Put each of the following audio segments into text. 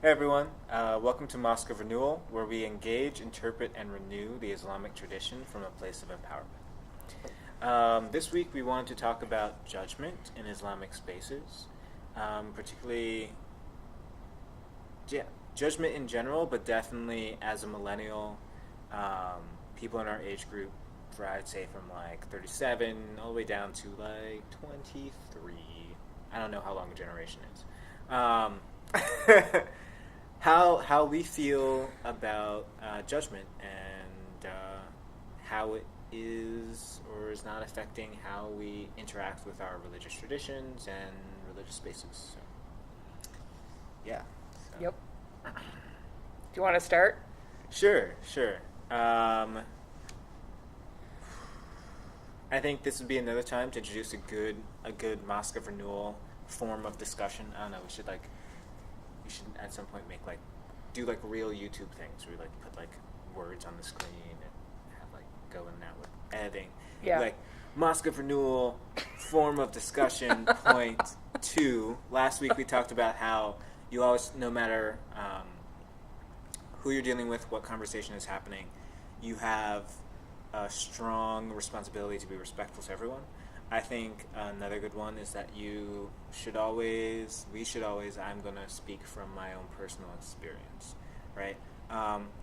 Hey everyone, welcome to Mosque of Renewal, where we engage, interpret, and renew the Islamic tradition from a place of empowerment. This week we wanted to talk about judgment in Islamic spaces, particularly judgment in general, but definitely as a millennial, people in our age group, I'd say from like 37 all the way down to like 23. I don't know how long a generation is. How we feel about judgment and how it is or is not affecting how we interact with our religious traditions and religious spaces. So, yeah. So. Yep. Do you want to start? Sure. I think this would be another time to introduce a good Mosque of Renewal form of discussion. I don't know. We should at some point do real YouTube things where we put words on the screen and have go in and out with editing. Yeah. Mosque of Renewal form of discussion point 2. Last week we talked about how you always, no matter who you're dealing with, what conversation is happening, you have a strong responsibility to be respectful to everyone. I think another good one is that we should always, I'm going to speak from my own personal experience, right?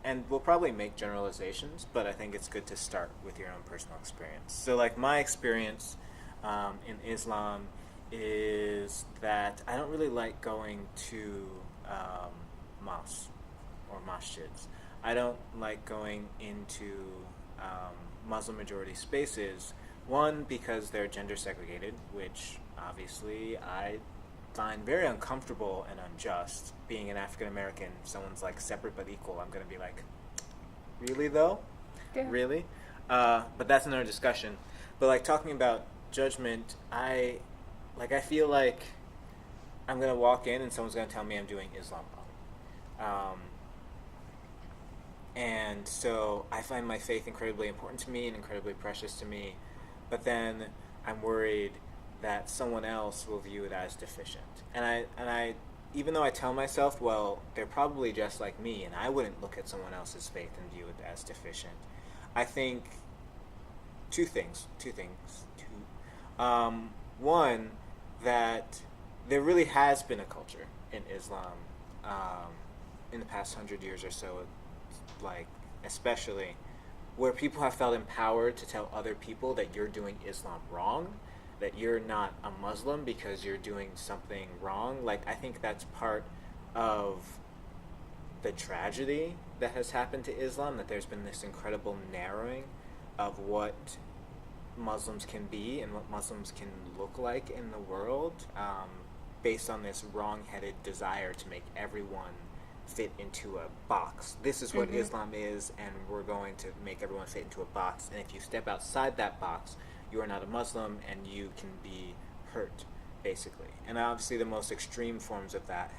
And we'll probably make generalizations, but I think it's good to start with your own personal experience. So my experience in Islam is that I don't really like going to mosques or masjids. I don't like going into Muslim majority spaces. One, because they're gender segregated, which obviously I find very uncomfortable and unjust. Being an African American, someone's separate but equal. I'm going to be really though? Yeah. Really? But that's another discussion. But talking about judgment, I feel like I'm going to walk in and someone's going to tell me I'm doing Islam wrong. And so I find my faith incredibly important to me and incredibly precious to me. But then I'm worried that someone else will view it as deficient. And I even though I tell myself, well, they're probably just like me, and I wouldn't look at someone else's faith and view it as deficient. I think two things. One, that there really has been a culture in Islam in the past 100 years or so, especially, where people have felt empowered to tell other people that you're doing Islam wrong, that you're not a Muslim because you're doing something wrong. I think that's part of the tragedy that has happened to Islam, that there's been this incredible narrowing of what Muslims can be and what Muslims can look like in the world, based on this wrong-headed desire to make everyone fit into a box. This is what Islam is, and we're going to make everyone fit into a box. And if you step outside that box, you are not a Muslim, and you can be hurt, basically. And obviously, the most extreme forms of that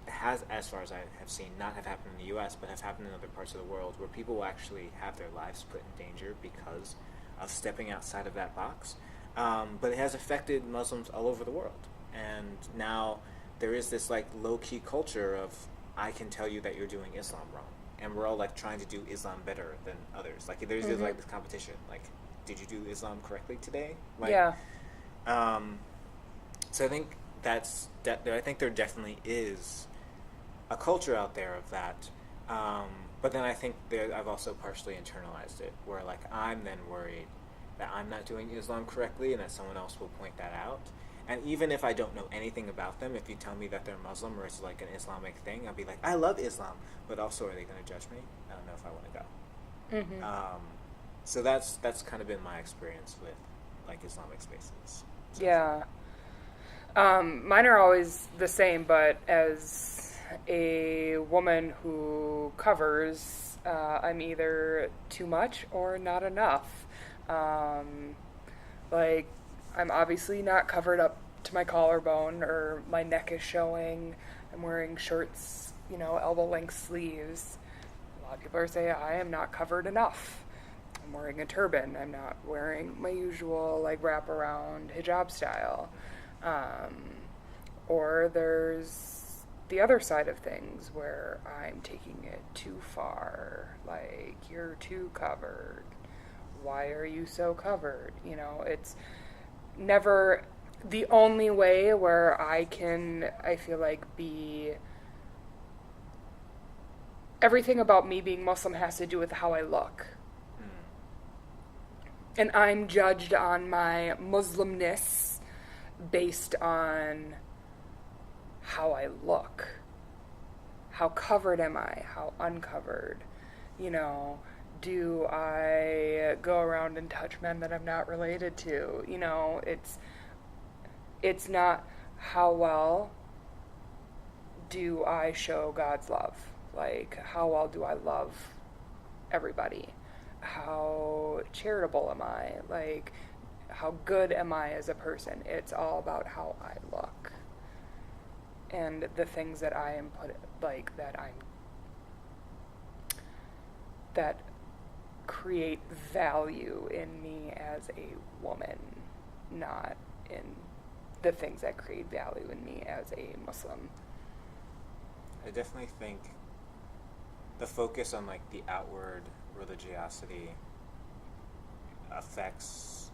has, as far as I have seen, not have happened in the U.S., but have happened in other parts of the world, where people will actually have their lives put in danger because of stepping outside of that box. But it has affected Muslims all over the world, and now there is this low-key culture of, I can tell you that you're doing Islam wrong, and we're all trying to do Islam better than others. There's this competition. Did you do Islam correctly today? Yeah. So I think I think there definitely is a culture out there of that. But then I think I've also partially internalized it, where I'm then worried that I'm not doing Islam correctly, and that someone else will point that out. And even if I don't know anything about them, if you tell me that they're Muslim or it's an Islamic thing, I'll be I love Islam, but also are they going to judge me? I don't know if I want to go. So that's kind of been my experience with Islamic spaces. So. Yeah. Mine are always the same, but as a woman who covers, I'm either too much or not enough. I'm obviously not covered up to my collarbone, or my neck is showing. I'm wearing shirts, elbow-length sleeves. A lot of people are saying I am not covered enough. I'm wearing a turban. I'm not wearing my usual wraparound hijab style. Or there's the other side of things where I'm taking it too far. Like, you're too covered. Why are you so covered? You know, it's never the only way where I feel like, be. Everything about me being Muslim has to do with how I look. And I'm judged on my Muslimness based on how I look. How covered am I? How uncovered? You know, do I go around and touch men that I'm not related to? You know, it's not how well do I show God's love. Like, how well do I love everybody? How charitable am I? Like, how good am I as a person? It's all about how I look. And the things that I am that create value in me as a woman, not in the things that create value in me as a Muslim. I definitely think the focus on like the outward religiosity affects.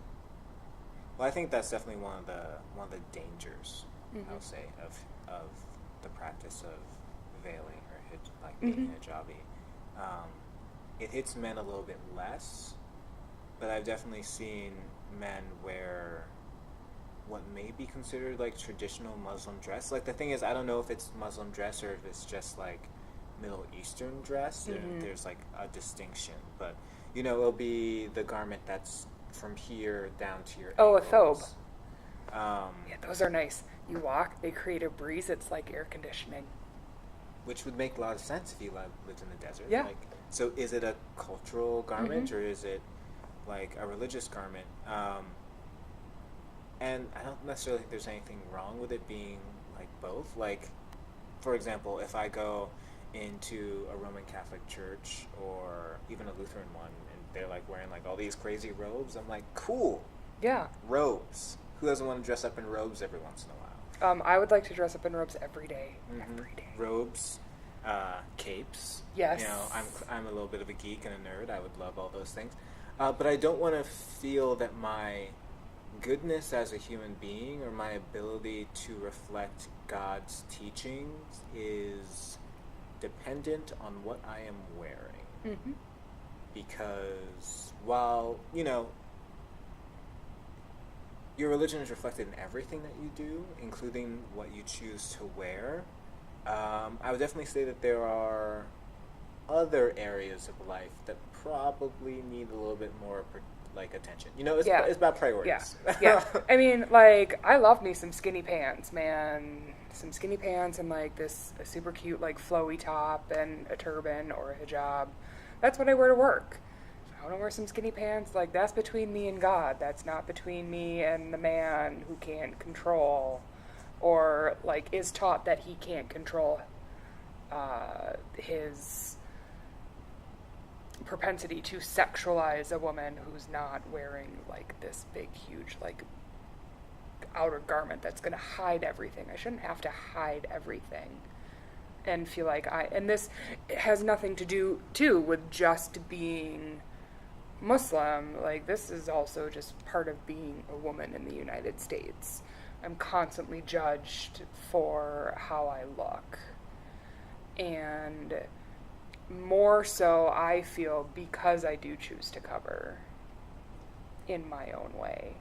Well, I think that's definitely one of the dangers, I would say, of the practice of veiling or being hijabi. It hits men a little bit less, but I've definitely seen men wear what may be considered like traditional Muslim dress. Like, the thing is, I don't know if it's Muslim dress or if it's just like Middle Eastern dress. There's like a distinction, but you know, it'll be the garment that's from here down to your ankles. A thobe. Yeah, those are nice. You walk, they create a breeze. It's like air conditioning. Which would make a lot of sense if you lived in the desert. Yeah. Like, so is it a cultural garment or is it like a religious garment? And I don't necessarily think there's anything wrong with it being like both. Like, for example, if I go into a Roman Catholic church or even a Lutheran one and they're like wearing like all these crazy robes, I'm like, cool. Yeah. Robes. Who doesn't want to dress up in robes every once in a while? I would like to dress up in robes every day. Every day. Robes, capes. Yes. You know, I'm a little bit of a geek and a nerd. I would love all those things. But I don't want to feel that my goodness as a human being or my ability to reflect God's teachings is dependent on what I am wearing. Because while, you know, your religion is reflected in everything that you do, including what you choose to wear, I would definitely say that there are other areas of life that probably need a little bit more like attention. You know, it's about priorities. Yeah. I mean, like, I love me some skinny pants, man. Some skinny pants and like a super cute like flowy top and a turban or a hijab. That's what I wear to work. If I want to wear some skinny pants, like, that's between me and God. That's not between me and the man who can't control or like is taught that he can't control his propensity to sexualize a woman who's not wearing like this big huge like outer garment that's going to hide everything. I shouldn't have to hide everything and feel like and this has nothing to do too with just being Muslim. Like, this is also just part of being a woman in the United States. I'm constantly judged for how I look, and more so I feel because I do choose to cover in my own way.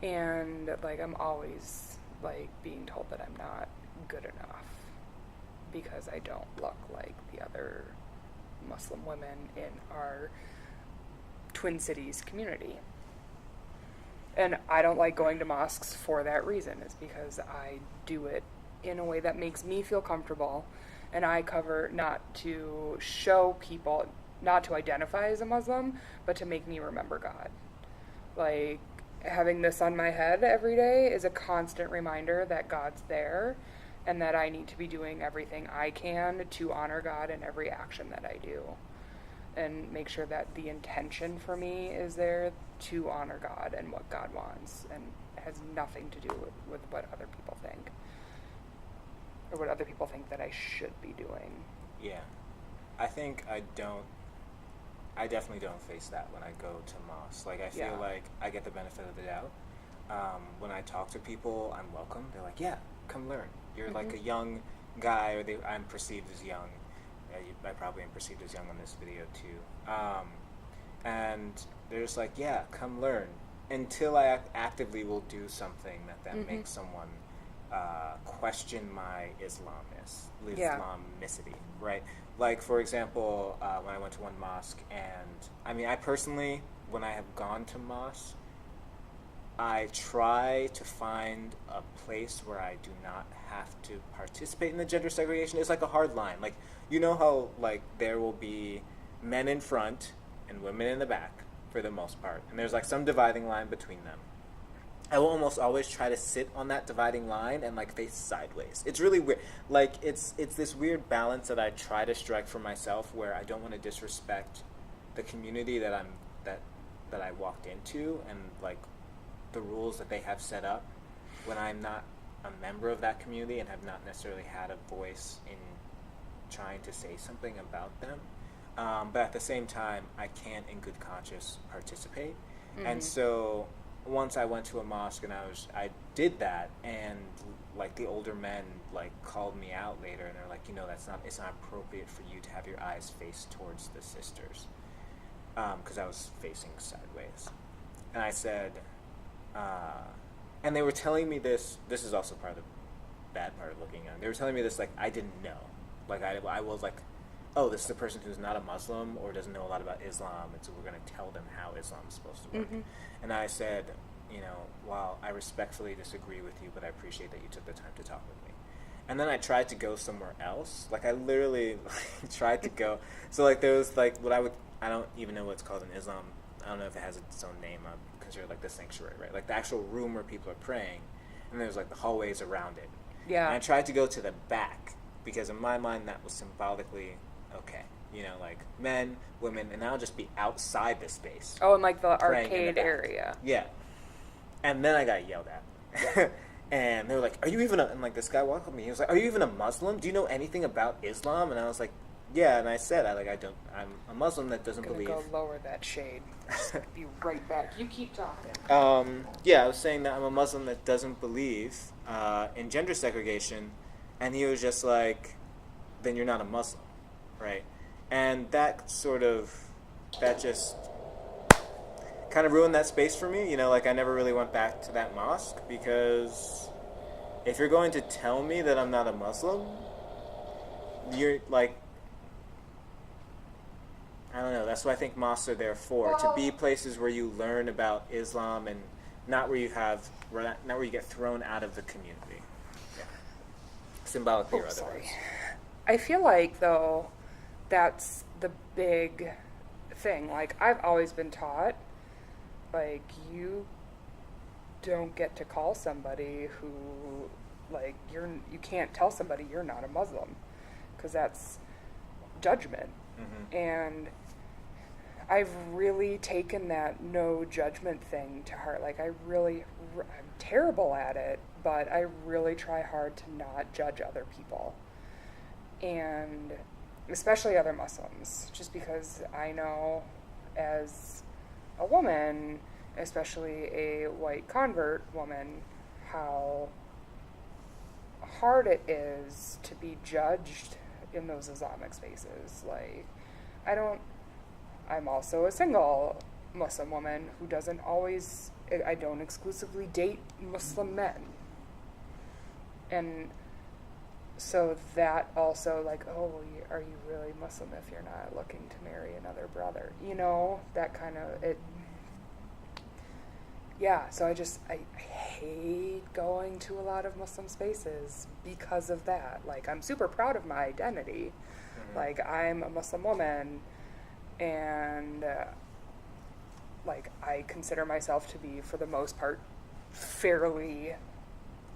And like, I'm always like being told that I'm not good enough because I don't look like the other Muslim women in our Twin Cities community. And I don't like going to mosques for that reason. It's because I do it in a way that makes me feel comfortable, and I cover not to show people, not to identify as a Muslim, but to make me remember God. Like, having this on my head every day is a constant reminder that God's there and that I need to be doing everything I can to honor God in every action that I do, and make sure that the intention for me is there to honor God and what God wants, and has nothing to do with what other people or what other people think that I should be doing. Yeah. I think I definitely don't face that when I go to mosque. Like, I feel Yeah. like I get the benefit of the doubt. When I talk to people, I'm welcome. They're like, yeah, come learn. You're like a young guy, or I'm perceived as young. I probably am perceived as young on this video too. And they're just like, yeah, come learn. Until I actively will do something that makes someone question my Yeah. Islamicity, right? Like, for example, when I went to one mosque, and I mean, I personally, when I have gone to mosque, I try to find a place where I do not have to participate in the gender segregation. It's like a hard line. Like, you know how, like, there will be men in front and women in the back for the most part, and there's like some dividing line between them. I will almost always try to sit on that dividing line and like face sideways. It's really weird. Like, it's this weird balance that I try to strike for myself, where I don't want to disrespect the community that I walked into, and like the rules that they have set up, when I'm not a member of that community and have not necessarily had a voice in trying to say something about them. But at the same time, I can't in good conscience participate. And so once I went to a mosque and I did that, and like the older men like called me out later, and they're like, it's not appropriate for you to have your eyes faced towards the sisters, because I was facing sideways. And I said, and they were telling me this is also part of the bad part of looking young. They were telling me this like I didn't know. Like, I was like, oh, this is a person who's not a Muslim or doesn't know a lot about Islam, and so we're going to tell them how Islam is supposed to work. And I said, while I respectfully disagree with you, but I appreciate that you took the time to talk with me. And then I tried to go somewhere else. Like, I literally tried to go. So, like, there was, like, I don't even know what it's called in Islam. I don't know if it has its own name. I'm considered, like, the sanctuary, right? Like, the actual room where people are praying. And there's, like, the hallways around it. Yeah. And I tried to go to the back, because in my mind that was symbolically okay. Like men, women, and I'll just be outside the space. Oh, and like the praying in the arcade back. area. Yeah. And then I got yelled at. And they were like, are you even and like this guy walked up to me, he was like, are you even a Muslim? Do you know anything about Islam? And I was like, yeah. And I said, I'm a Muslim that doesn't believe. Go lower that shade. Just be right back. You keep talking. Yeah, I was saying that I'm a Muslim that doesn't believe in gender segregation, and he was just like, then you're not a Muslim, right? And that just kind of ruined that space for me. Like, I never really went back to that mosque, because if you're going to tell me that I'm not a Muslim, you're like, I don't know. That's what I think mosques are there for, to be places where you learn about Islam, and not where you get thrown out of the community. Yeah. Symbolically or otherwise. Sorry. I feel like, though, that's the big thing. Like, I've always been taught, like, you don't get to call somebody who, like, you can't tell somebody you're not a Muslim, because that's judgment. And I've really taken that no judgment thing to heart. Like, I'm terrible at it, but I really try hard to not judge other people. And especially other Muslims, just because I know as a woman, especially a white convert woman, how hard it is to be judged in those Islamic spaces. Like, I'm also a single Muslim woman who I don't exclusively date Muslim men. And so that also, like, oh, well, are you really Muslim if you're not looking to marry another brother? That kind of, it. Yeah, so I hate going to a lot of Muslim spaces because of that. Like, I'm super proud of my identity. Like, I'm a Muslim woman, and, like, I consider myself to be, for the most part, fairly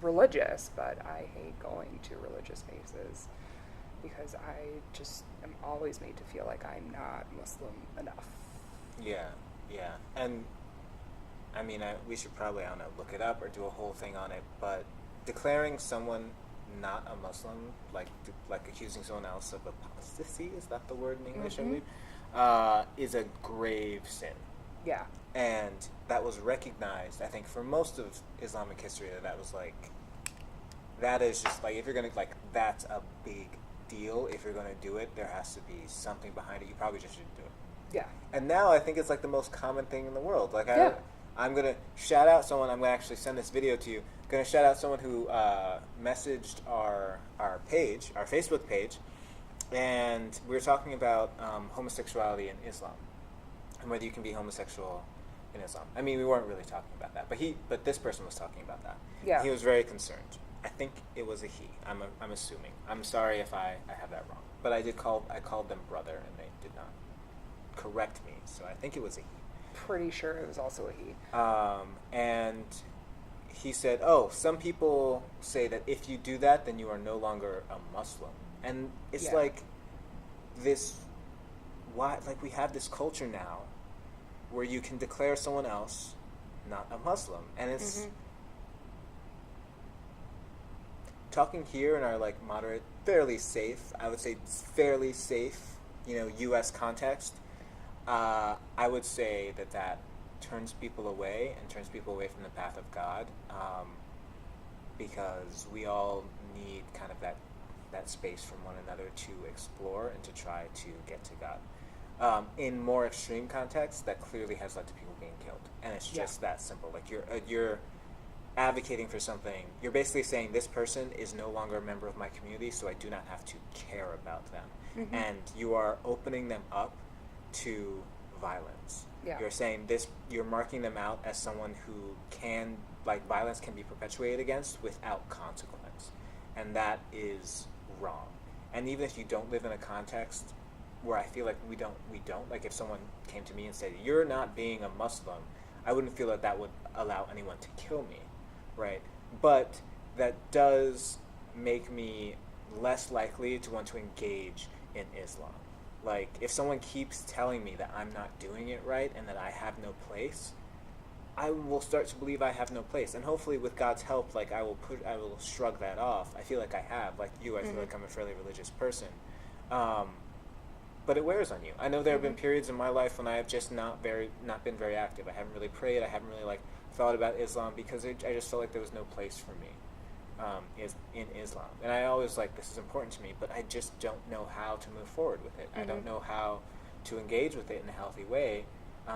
religious, but I hate going to religious spaces because I just am always made to feel like I'm not Muslim enough. Yeah. And, I mean, we should probably, I don't know, look it up or do a whole thing on it, but declaring someone not a Muslim, like accusing someone else of apostasy, is that the word in English, I Mm-hmm. believe, is a grave sin. Yeah. And that was recognized, I think, for most of Islamic history, that was like, that is just like, if you're going to, like, that's a big deal. If you're going to do it, there has to be something behind it. You probably just shouldn't do it. Yeah. And now I think it's like the most common thing in the world. Like, Yeah. I'm going to shout out someone, I'm going to actually send this video to you. I'm going to shout out someone who messaged our page, our Facebook page, and we were talking about homosexuality in Islam and whether you can be homosexual in Islam. I mean, we weren't really talking about that, but this person was talking about that. Yeah. He was very concerned. I think it was a he. I'm assuming. I'm sorry if I have that wrong. But I called them brother, and they did not correct me. So I think it was a he. Pretty sure it was also a he. And he said, "Oh, some people say that if you do that, then you are no longer a Muslim." And it's Yeah. like this. Why? Like, we have this culture now where you can declare someone else not a Muslim, and it's talking here in our like moderate, fairly safe. I would say fairly safe. U.S. context. I would say that turns people away and turns people away from the path of God, because we all need kind of that space from one another to explore and to try to get to God. In more extreme contexts, that clearly has led to people being killed, and it's just that simple. Like, you're advocating for something. You're basically saying this person is no longer a member of my community, so I do not have to care about them, and you are opening them up to violence. Yeah. You're saying this. You're marking them out as someone who can, like, violence can be perpetuated against without consequence, and that is wrong. And even if you don't live in a context where I feel like we don't, like, if someone came to me and said, "You're not being a Muslim," I wouldn't feel that would allow anyone to kill me, right? But that does make me less likely to want to engage in Islam. Like, if someone keeps telling me that I'm not doing it right and that I have no place, I will start to believe I have no place. And hopefully, with God's help, like, I will shrug that off. I feel like I have. Like you, I feel like I'm a fairly religious person. But it wears on you. I know there have been periods in my life when I have just not been very active. I haven't really prayed. I haven't really, like, thought about Islam because I just felt like there was no place for me in Islam. And I always, like, this is important to me, but I just don't know how to move forward with it. I don't know how to engage with it in a healthy way,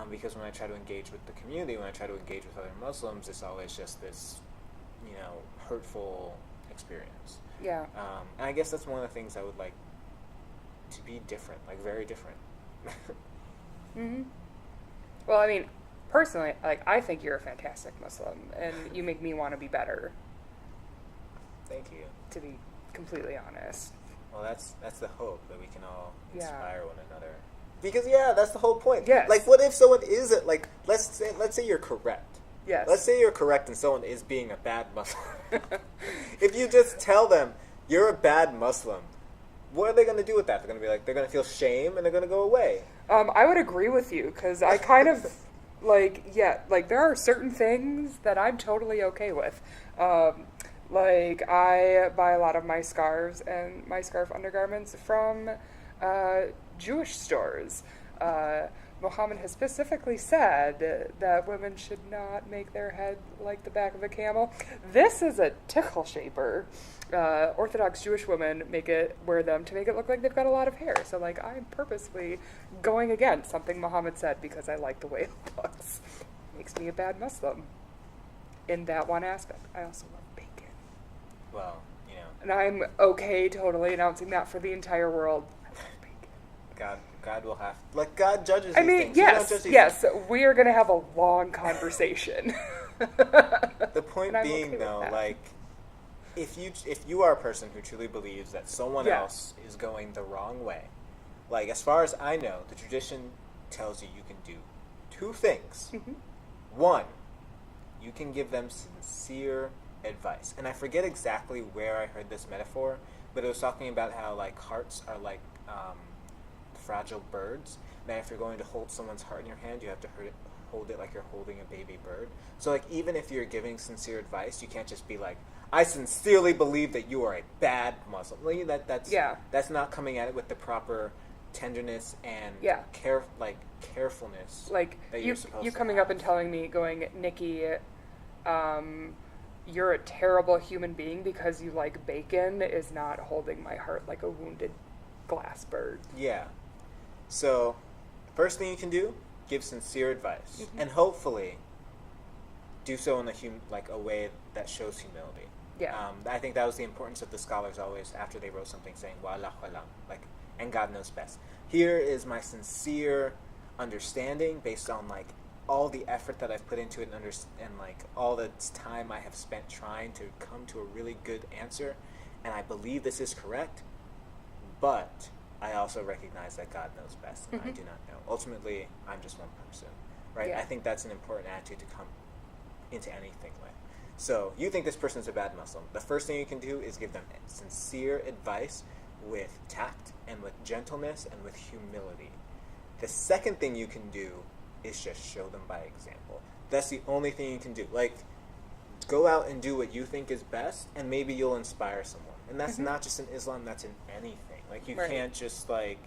because when I try to engage with the community, when I try to engage with other Muslims, it's always just this, hurtful experience. Yeah. And I guess that's one of the things I would like to be different, like, very different. Well, I mean, personally, like, I think you're a fantastic Muslim, and you make me want to be better, Thank you. to be completely honest. Well, that's the hope, that we can all Yeah. inspire one another. Because that's the whole point. Yes. Like, what if someone is like, let's say you're correct. Yes. Let's say you're correct and someone is being a bad Muslim. If you just tell them you're a bad Muslim, what are they going to do with that? They're going to be like, they're going to feel shame and they're going to go away. I would agree with you, because I kind of, like, there are certain things that I'm totally okay with. Like, I buy a lot of my scarves and my scarf undergarments from Jewish stores. Muhammad has specifically said that women should not make their head like the back of a camel. This is a tickle shaper. Orthodox Jewish women wear them to make it look like they've got a lot of hair. So, like, I'm purposely going against something Muhammad said because I like the way it looks. Makes me a bad Muslim in that one aspect. I also love bacon. Well, And I'm okay totally announcing that for the entire world. I love bacon. God will have, like, God judges I these mean, things. You don't judge these yes, we are going to have a long conversation. The point And I'm being, okay with though, that. like, if you are a person who truly believes that someone else is going the wrong way, like, as far as I know, the tradition tells you can do two things. One, you can give them sincere advice. And I forget exactly where I heard this metaphor, but it was talking about how, like, hearts are like fragile birds. That if you're going to hold someone's heart in your hand, you have to hold it like you're holding a baby bird. So, like, even if you're giving sincere advice, you can't just be like, I sincerely believe that you are a bad Muslim. Like, Yeah. that's not coming at it with the proper tenderness and Yeah. carefulness Like, that you you're supposed you to coming have. up and telling me, going, Nikki, you're a terrible human being because you like bacon is not holding my heart like a wounded glass bird. Yeah. So, first thing you can do, give sincere advice, Mhm. and hopefully, do so in a way that shows humility. Yeah. I think that was the importance of the scholars always after they wrote something saying "Wallahu alam," like, and God knows best. Here is my sincere understanding based on like all the effort that I've put into it and like all the time I have spent trying to come to a really good answer, and I believe this is correct, but I also recognize that God knows best, and I do not know. Ultimately, I'm just one person, right? Yeah. I think that's an important attitude to come into anything with. So, you think this person's a bad Muslim. The first thing you can do is give them sincere advice with tact and with gentleness and with humility. The second thing you can do is just show them by example. That's the only thing you can do. Like, go out and do what you think is best, and maybe you'll inspire someone. And that's not just in Islam, that's in anything. Like, you Right. can't just, like,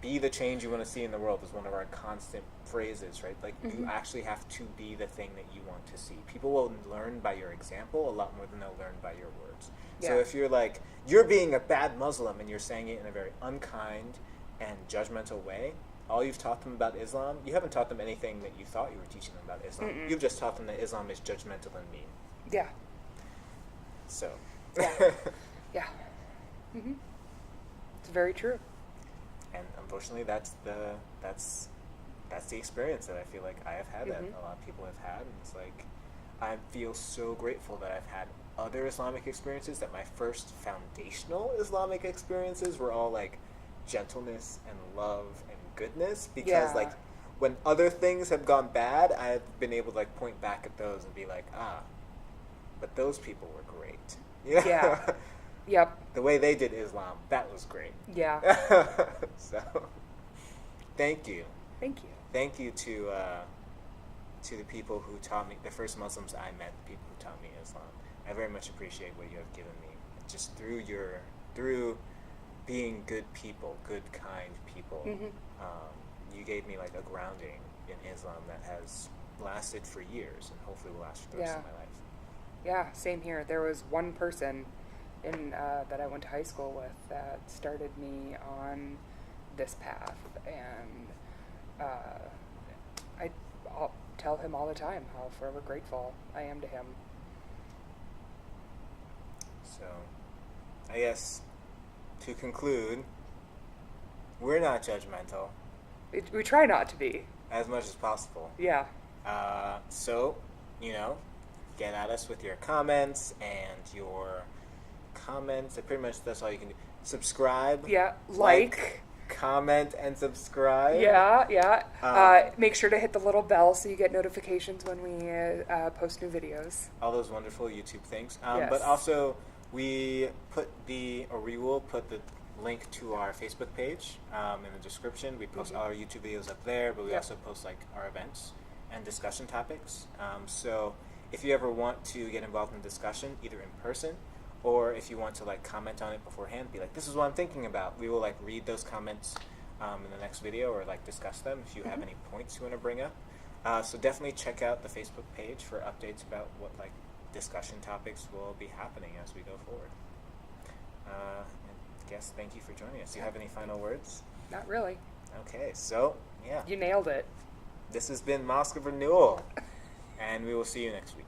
be the change you want to see in the world is one of our constant phrases, right? Like, you actually have to be the thing that you want to see. People will learn by your example a lot more than they'll learn by your words. So Yeah. if you're like, you're being a bad Muslim and you're saying it in a very unkind and judgmental way, all you've taught them about Islam, you haven't taught them anything that you thought you were teaching them about Islam. You've just taught them that Islam is judgmental and mean. Yeah. So. Yeah. Yeah. It's very true. And unfortunately, that's the experience that I feel like I have had, that a lot of people have had, and it's like, I feel so grateful that I've had other Islamic experiences, that my first foundational Islamic experiences were all like gentleness and love and goodness, because Yeah. like when other things have gone bad, I've been able to like point back at those and be like, but those people were great. Yeah. Yep. The way they did Islam, that was great. Yeah. So, thank you. Thank you. Thank you to the people who taught me, the first Muslims I met, the people who taught me Islam. I very much appreciate what you have given me, just through being good people, good, kind people. You gave me like a grounding in Islam that has lasted for years and hopefully will last for the rest of my life. Yeah, same here. There was one person that I went to high school with that started me on this path, and I'll tell him all the time how forever grateful I am to him. So, I guess to conclude, we're not judgmental We try not to be. as much as possible. Yeah. So, get at us with your comments and your comments. Pretty much that's all you can do. Subscribe. Yeah. Like. Comment and subscribe. Yeah. Make sure to hit the little bell so you get notifications when we post new videos. All those wonderful YouTube things. Yes. But also, we will put the link to our Facebook page in the description. We post all our YouTube videos up there, but we also post like our events and discussion topics. So if you ever want to get involved in the discussion, either in person or if you want to like comment on it beforehand, be like, this is what I'm thinking about. We will like read those comments in the next video or like discuss them if you have any points you want to bring up. So definitely check out the Facebook page for updates about what like discussion topics will be happening as we go forward. I guess thank you for joining us. Do you have any final words? Not really. Okay, so yeah. You nailed it. This has been Mosque of Renewal, and we will see you next week.